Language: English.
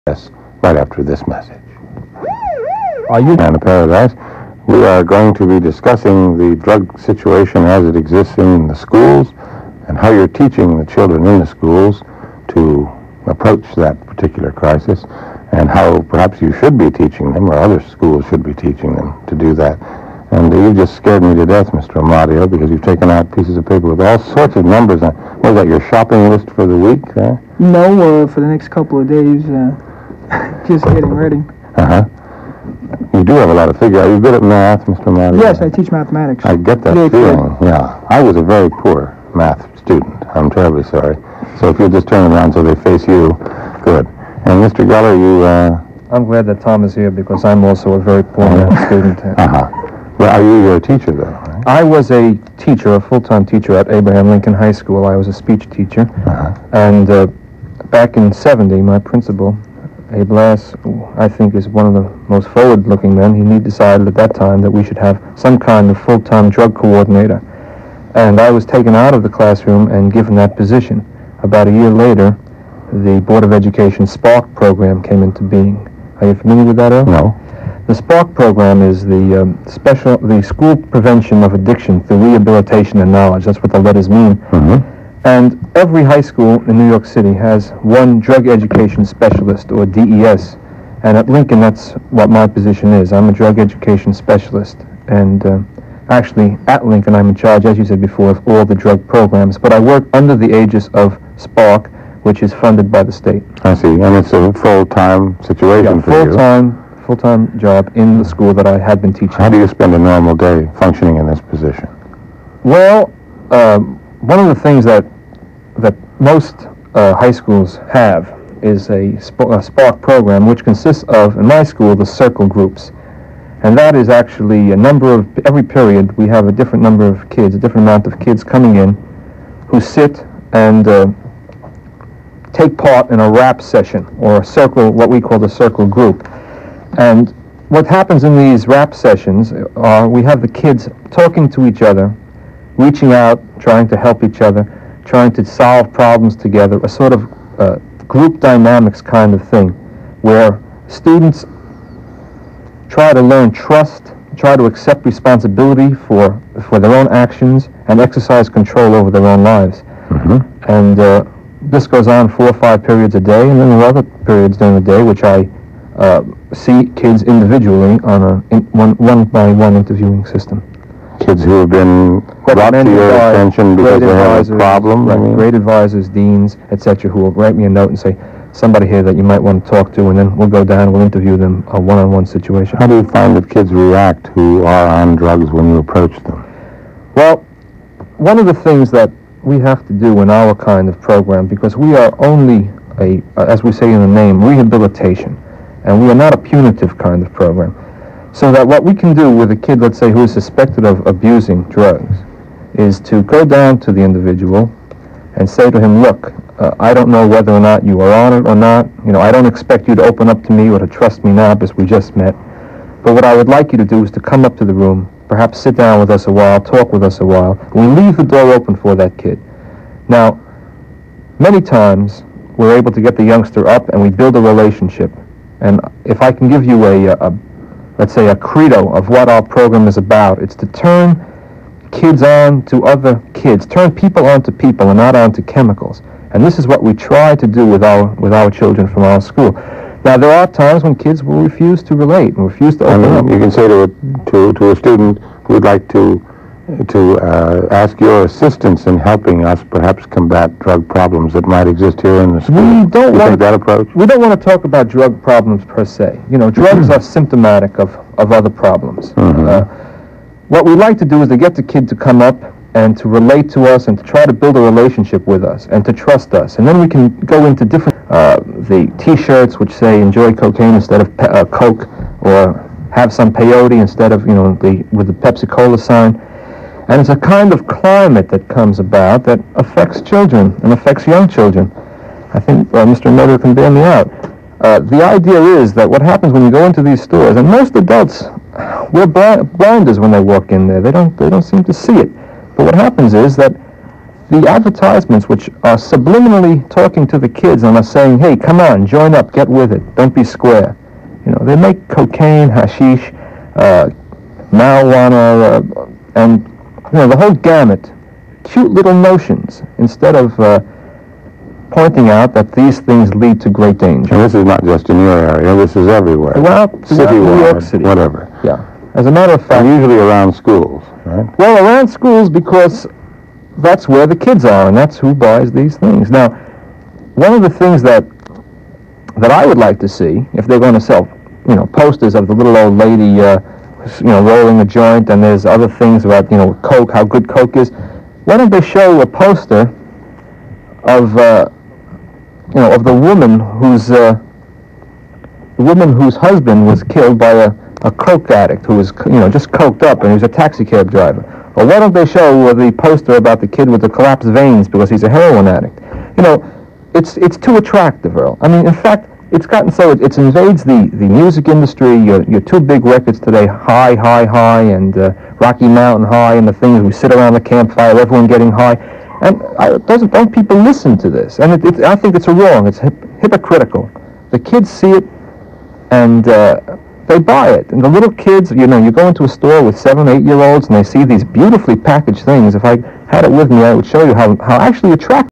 Yes, right after this message. Are you down to Paradise? We are going to be discussing the drug situation as it exists in the schools and how you're teaching the children in the schools to approach that particular crisis, and how perhaps you should be teaching them, or other schools should be teaching them to do that. And you just scared me to death, Mr. Amadio, because you've taken out pieces of paper with all sorts of numbers on. What is that, your shopping list for the week? No, for the next couple of days. Just getting ready. Uh-huh. You do have a lot of figures. Are you good at math, Mr. Amadio? Yes, I teach mathematics. I get that feeling, yeah. I was a very poor math student. I'm terribly sorry. So if you'll just turn around so they face you, good. And Mr. Geller, you... I'm glad that Tom is here because I'm also a very poor math student. Uh-huh. Well, are you a teacher, though, right? I was a teacher, a full-time teacher at Abraham Lincoln High School. I was a speech teacher. Uh-huh. And back in '70, my principal, Abe Lass, who I think is one of the most forward-looking men, he decided at that time that we should have some kind of full-time drug coordinator. And I was taken out of the classroom and given that position. About a year later, the Board of Education SPARK program came into being. Are you familiar with that, Earl? No. The SPARK program is the School Prevention of Addiction through Rehabilitation and Knowledge. That's what the letters mean. Mm-hmm. And every high school in New York City has one drug education specialist, or DES. And at Lincoln, that's what my position is. I'm a drug education specialist. And actually, at Lincoln, I'm in charge, as you said before, of all the drug programs. But I work under the aegis of SPARK, which is funded by the state. I see. And it's a full-time situation for you. Full-time job in the school that I had been teaching. How do you spend a normal day functioning in this position? Well, one of the things that most high schools have is a SPARK program, which consists of, in my school, the circle groups. And that is actually a number of, every period, we have a different number of kids, a different amount of kids coming in who sit and take part in a rap session, or a circle, what we call the circle group. And what happens in these rap sessions are we have the kids talking to each other, reaching out, trying to help each other, trying to solve problems together, a sort of group dynamics kind of thing, where students try to learn trust, try to accept responsibility for their own actions, and exercise control over their own lives. Mm-hmm. And this goes on 4 or 5 periods a day, and then there are other periods during the day which I see kids individually on a one-by-one interviewing system. Kids who have been brought to your attention because they have a problem? Right, grade advisors, deans, etc., who will write me a note and say, somebody here that you might want to talk to, and then we'll go down and we'll interview them, a one-on-one situation. How do you find that kids react who are on drugs when you approach them? Well, one of the things that we have to do in our kind of program, because we are only as we say in the name, rehabilitation, and we are not a punitive kind of program. So that what we can do with a kid, let's say, who is suspected of abusing drugs, is to go down to the individual and say to him, look, I don't know whether or not you are on it or not. You know, I don't expect you to open up to me or to trust me now because we just met. But what I would like you to do is to come up to the room, perhaps sit down with us a while, talk with us a while. We leave the door open for that kid. Now, many times we're able to get the youngster up and we build a relationship. And if I can give you let's say a credo of what our program is about, it's to turn kids on to other kids, turn people on to people and not on to chemicals. And this is what we try to do with our children from our school. Now, there are times when kids will refuse to relate and refuse to open up. You can say to a student who would like to ask your assistance in helping us perhaps combat drug problems that might exist here in the school. We don't take that approach? We don't want to talk about drug problems per se. You know, drugs are symptomatic of other problems. Mm-hmm. What we like to do is to get the kid to come up and to relate to us and to try to build a relationship with us and to trust us. And then we can go into different, the T-shirts which say enjoy cocaine instead of Coke, or have some peyote instead of, with the Pepsi-Cola sign. And it's a kind of climate that comes about that affects children and affects young children. I think Mr. Miller can bear me out. The idea is that what happens when you go into these stores, and most adults wear blinders when they walk in there. They don't seem to see it. But what happens is that the advertisements, which are subliminally talking to the kids and are saying, hey, come on, join up, get with it, don't be square. You know, they make cocaine, hashish, marijuana, and, you know, the whole gamut. Cute little notions, instead of pointing out that these things lead to great danger. And this is not just in your area, this is everywhere. Well, New York City. Whatever. Yeah. As a matter of fact... And usually around schools, right? Well, around schools, because that's where the kids are, and that's who buys these things. Now, one of the things that I would like to see, if they're going to sell, you know, posters of the little old lady, you know, rolling a joint, and there's other things about, you know, Coke, how good Coke is. Why don't they show a poster of, you know, of the woman whose husband was killed by a coke addict who was, you know, just coked up, and he was a taxi cab driver? Or why don't they show the poster about the kid with the collapsed veins because he's a heroin addict? You know, it's too attractive, Earl. I mean, in fact, it's gotten so it invades the music industry. Your two big records today, High, and Rocky Mountain High, and the things we sit around the campfire, everyone getting high, and don't people listen to this? And I think it's wrong. It's hypocritical. The kids see it, and they buy it. And the little kids, you know, you go into a store with 7, 8-year-olds, and they see these beautifully packaged things. If I had it with me, I would show you how actually attractive